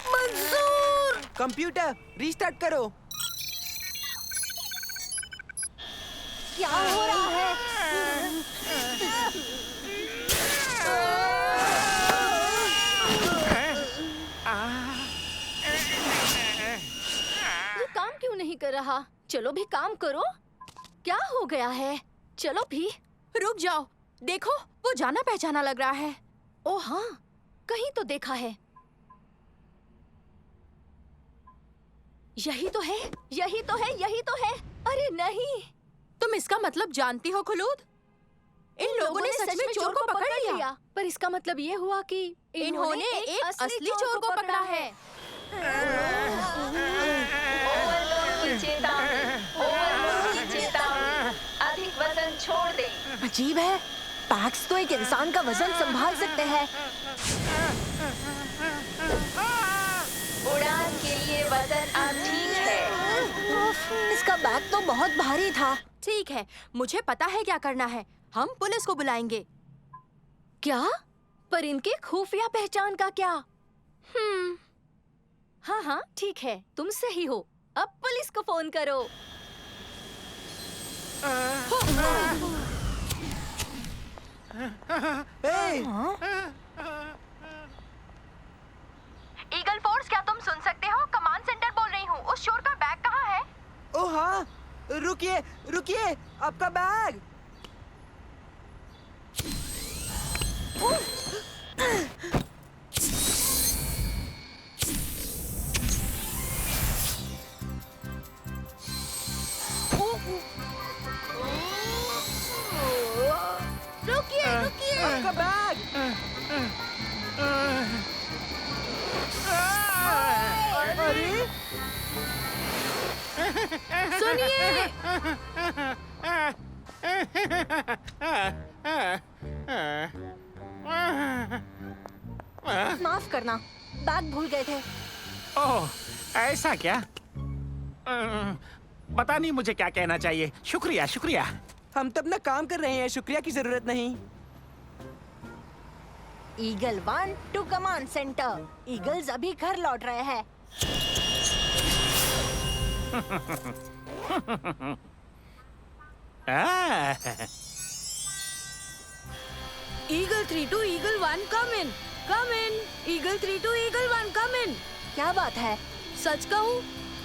मंजूर। कंप्यूटर रीस्टार्ट करो। क्या हो रहा है? ये काम क्यों नहीं कर रहा? चलो भी काम करो। क्या हो गया है? चलो भी। रुक जाओ, देखो वो जाना पहचाना लग रहा है। ओ हाँ, कहीं तो देखा है। यही तो है, यही तो है, यही तो है। अरे नहीं, तुम इसका मतलब जानती हो खुलूद? इन लोगों ने सच में चोर को पकड़ लिया। पर इसका मतलब ये हुआ कि इन्होंने एक असली चोर को पकड़ा है। ओवरलोड की चेतावनी। ओवरलोड की चेतावनी। अधिक वजन छोड़ दे। अजीब है, पैक्स तो एक इंसान का वजन संभाल सकते हैं। उड़ान के लिए वजन अब ठीक है। इसका बैग तो बहुत भारी था। ठीक है, मुझे पता है क्या करना है। हम पुलिस को बुलाएंगे। क्या? पर इनके खुफिया पहचान का क्या? हाँ हाँ ठीक है, तुम सही हो। अब पुलिस को फोन करो। सुन सकते हो? कमांड सेंटर बोल रही हूँ। उस चोर का बैग कहाँ है? ओह हाँ, रुकिए रुकिए, आपका बैग। रुकिए रुकिए। आपका बैग। अरे सुनिए। माफ करना, बैग भूल गए थे। ओह, ऐसा क्या? पता नहीं मुझे क्या कहना चाहिए। शुक्रिया शुक्रिया। हम तो अपना काम कर रहे हैं, शुक्रिया की जरूरत नहीं। Eagle 1 to command centre. Eagles अभी घर लौट रहे हैं। Eagle 3 to Eagle 1 come in. Come in. Eagle 3 to Eagle 1 come in. क्या बात है? सच कहूँ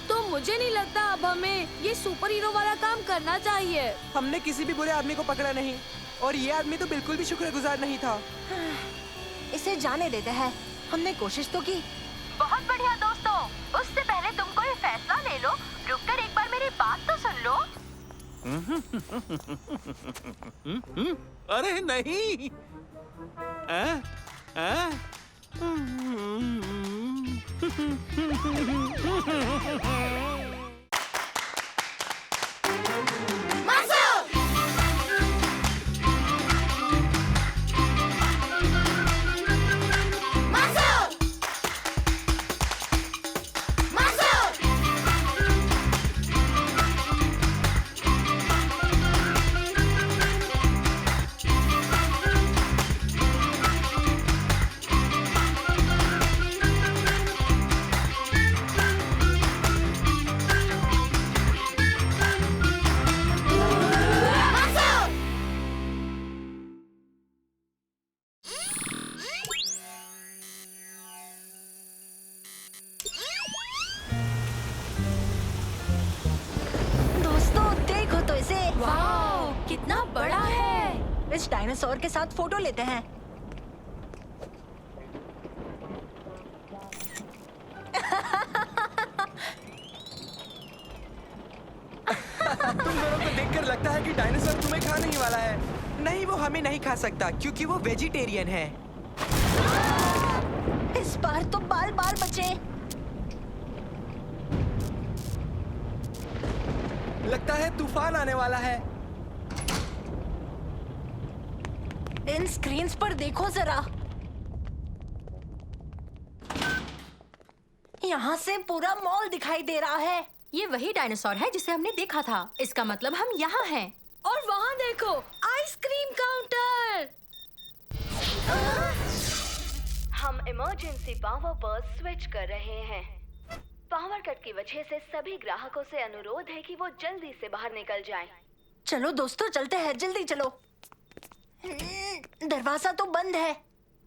तो मुझे नहीं लगता अब हमें ये सुपर हीरो वाला काम करना चाहिए। हमने किसी भी बुरे आदमी को पकड़ा नहीं, और ये आदमी तो बिल्कुल भी शुक्रगुजार नहीं था। इसे जाने देते हैं, हमने कोशिश तो की। बहुत बढ़िया दोस्तों, उससे पहले तुम कोई फैसला ले लो, रुककर एक बार मेरी बात तो सुन लो। अरे नहीं। कितना बड़ा है। इस डायनासोर के साथ फोटो लेते हैं। तुम दोनों को देखकर लगता है कि डायनासोर तुम्हें खाने ही वाला है। नहीं, वो हमें नहीं खा सकता क्योंकि वो वेजिटेरियन है। इस बार तो बाल बाल बचे। लगता है तूफान आने वाला है। इन स्क्रीन्स पर देखो जरा। यहाँ से पूरा मॉल दिखाई दे रहा है। ये वही डायनासोर है जिसे हमने देखा था। इसका मतलब हम यहाँ हैं। और वहाँ देखो, आइसक्रीम काउंटर। हम इमरजेंसी पावर पर स्विच कर रहे हैं। पावर कट की वजह से सभी ग्राहकों से अनुरोध है कि वो जल्दी से बाहर निकल जाएं। चलो दोस्तों, चलते हैं, जल्दी चलो। दरवाजा तो बंद है।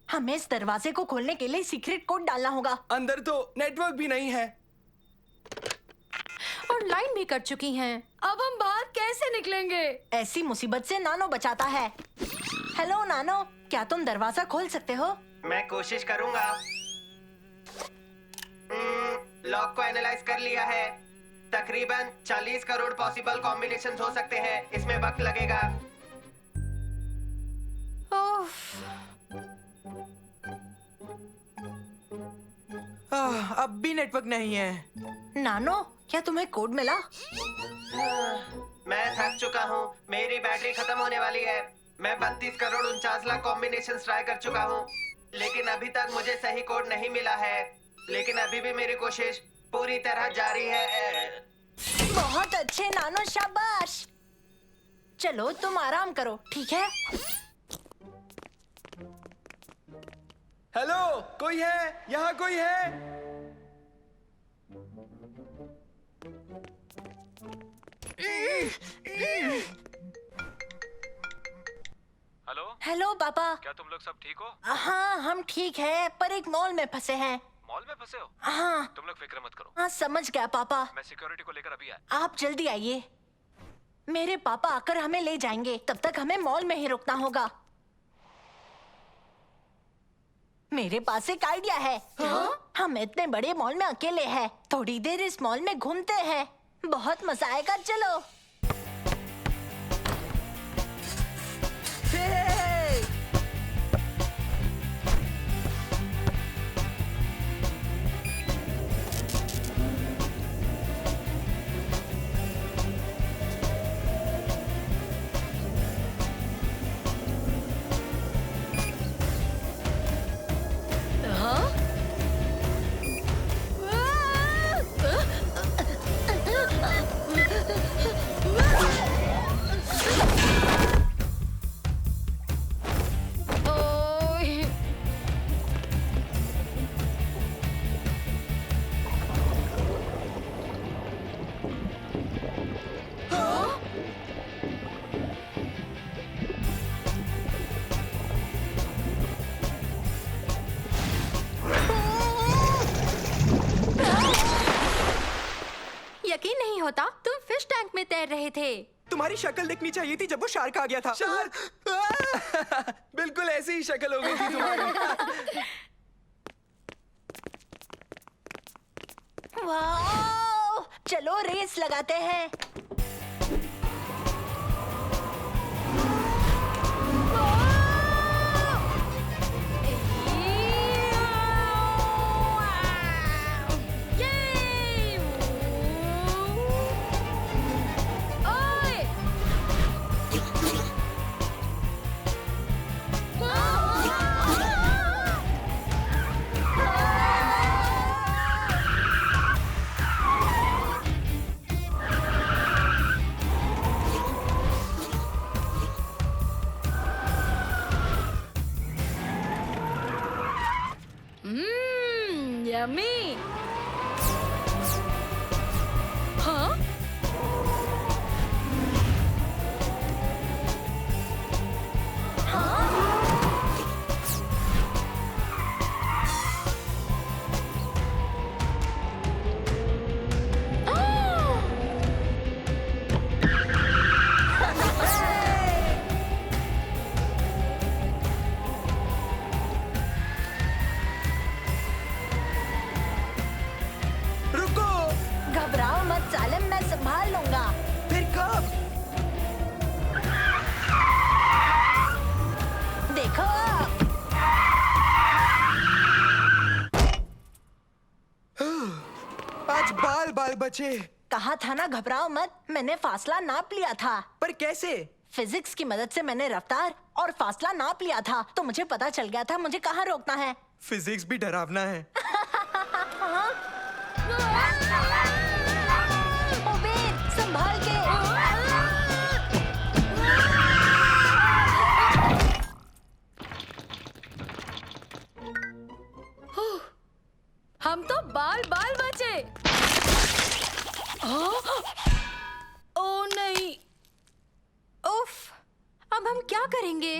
हमें इस दरवाजे को खोलने के लिए सीक्रेट कोड डालना होगा। अंदर तो नेटवर्क भी नहीं है और लाइन भी कट चुकी हैं। अब हम बाहर कैसे निकलेंगे? ऐसी मुसीबत से नानो बचाता है। हेलो नानो, क्या तुम दरवाजा खोल सकते हो? मैं कोशिश करूंगा। लॉक को एनालाइज कर लिया है। तकरीबन 40 करोड़ पॉसिबल कॉम्बिनेशंस हो सकते हैं। इसमें वक्त लगेगा। अब भी नेटवर्क नहीं है। नानो, क्या तुम्हें कोड मिला? मैं थक चुका हूँ। मेरी बैटरी खत्म होने वाली है। मैं 32 करोड़ 49 लाख कॉम्बिनेशंस ट्राई कर चुका हूँ, लेकिन अभी तक मुझे सही कोड नहीं मिला है। लेकिन अभी भी मेरी कोशिश पूरी तरह जारी है। बहुत अच्छे नानो, शाबाश। चलो तुम आराम करो, ठीक है? हेलो, कोई है? यहाँ कोई है? हेलो हेलो पापा। क्या तुम लोग सब ठीक हो? हाँ, हम ठीक है, पर एक मॉल में फंसे हैं। मॉल में फंसे हो? हाँ तुम लोग फिक्र मत करो। हाँ समझ गया पापा। मैं सिक्योरिटी को लेकर अभी आया। आप जल्दी आइए। मेरे पापा आकर हमें ले जाएंगे, तब तक हमें मॉल में ही रुकना होगा। मेरे पास एक आइडिया है। हम इतने बड़े मॉल में अकेले हैं, थोड़ी देर इस मॉल में घूमते हैं, बहुत मजा आएगा। चलो। यकीन नहीं होता, तुम फिश टैंक में तैर रहे थे। तुम्हारी शक्ल देखनी चाहिए थी जब वो शार्क आ गया था। शार्क! बिल्कुल ऐसी ही शक्ल हो गई थी तुम्हारी। वाओ! चलो रेस लगाते हैं। यम्मी। हाँ? घबराओ मत सालिम, मैं संभाल लूंगा। फिर कब? देखो। आज बाल बाल बचे। कहा था ना घबराओ मत, मैंने फासला नाप लिया था। पर कैसे? फिजिक्स की मदद से मैंने रफ्तार और फासला नाप लिया था, तो मुझे पता चल गया था मुझे कहाँ रोकना है। फिजिक्स भी डरावना है। ओबेद, संभाल के। हम तो बाल बाल बचे। ओ नहीं। उफ, अब हम क्या करेंगे?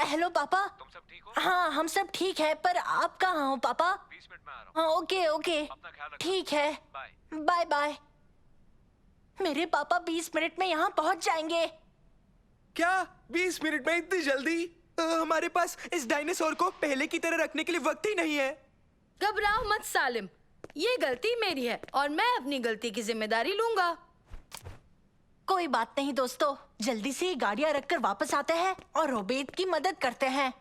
हेलो पापा। तुम सब ठीक हो? हाँ हम सब ठीक है, पर आप कहाँ हो पापा? 20 मिनट में आ रहा हाँ ओके ओके, अपना ख्याल रखना। ठीक है। बाय। Bye bye. मेरे पापा 20 मिनट में यहाँ पहुँच जाएंगे। क्या 20 मिनट में इतनी जल्दी? हमारे पास इस डायनासोर को पहले की तरह रखने के लिए वक्त ही नहीं है। घबराओ मत सालिम, ये गलती मेरी है और मैं अपनी गलती की जिम्मेदारी लूंगा। कोई बात नहीं दोस्तों, जल्दी से गाड़ियाँ रखकर वापस आते हैं और ओबेद की मदद करते हैं।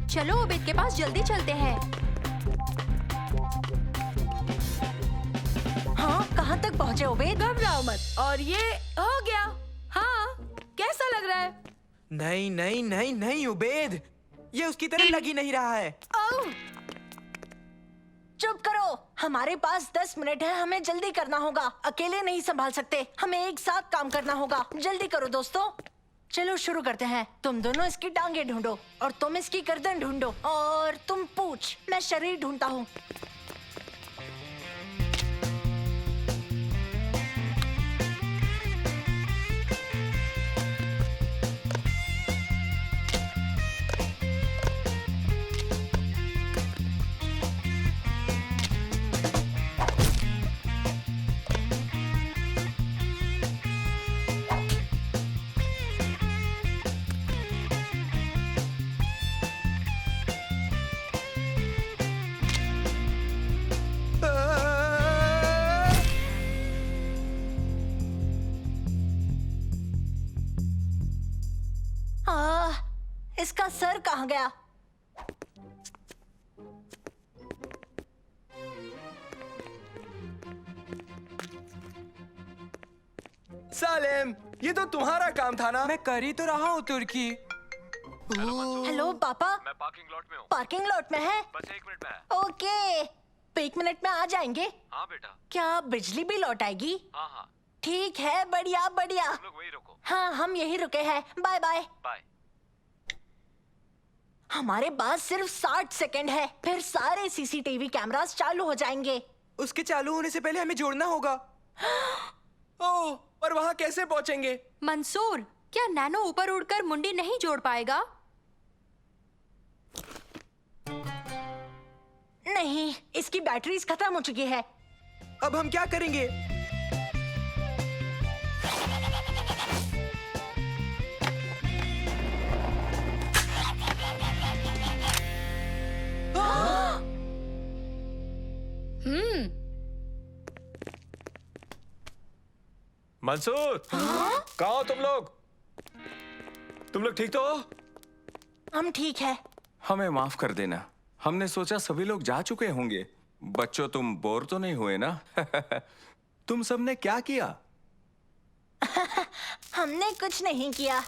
चलो ओबेद के पास जल्दी चलते हैं। हाँ कहाँ तक पहुँचे ओबेद? घबराओ मत। और ये हो गया। हाँ, कैसा लग रहा है? नहीं नहीं नहीं नहीं उबेद, ये उसकी तरह लग ही नहीं रहा है। चुप करो, हमारे पास 10 मिनट है, हमें जल्दी करना होगा। अकेले नहीं संभाल सकते, हमें एक साथ काम करना होगा। जल्दी करो दोस्तों। चलो शुरू करते हैं। तुम दोनों इसकी टांगे ढूंढो और तुम इसकी गर्दन ढूंढो और तुम पूछ, मैं शरीर ढूंढता हूँ। सर कहाँ गया? सालेम, ये तो तुम्हारा काम था ना? मैं कर ही तो रहा हूँ तुर्की। हेलो पापा। मैं पार्किंग लॉट में हूँ। पार्किंग लॉट में है? बस 1 मिनट में है। ओके, तो 1 मिनट में आ जाएंगे। हाँ बेटा। क्या बिजली भी लौट आएगी? हाँ हाँ। ठीक है, बढ़िया बढ़िया। तुम लोग वहीं रुको। हाँ, हम यहीं रुके हैं। Bye bye. बाय। हमारे पास सिर्फ 60 सेकंड है, फिर सारे सीसीटीवी कैमरास चालू हो जाएंगे। उसके चालू होने से पहले हमें जोड़ना होगा। ओह, पर वहाँ कैसे पहुँचेंगे? मंसूर, क्या नैनो ऊपर उड़कर मुंडी नहीं जोड़ पाएगा? नहीं, इसकी बैटरीज खत्म हो चुकी है। अब हम क्या करेंगे? मंसूर, कहाँ हो तुम लोग? तुम लोग ठीक तो हो? हम ठीक है। हमें माफ कर देना, हमने सोचा सभी लोग जा चुके होंगे। बच्चों, तुम बोर तो नहीं हुए ना? तुम सबने क्या किया? हमने कुछ नहीं किया।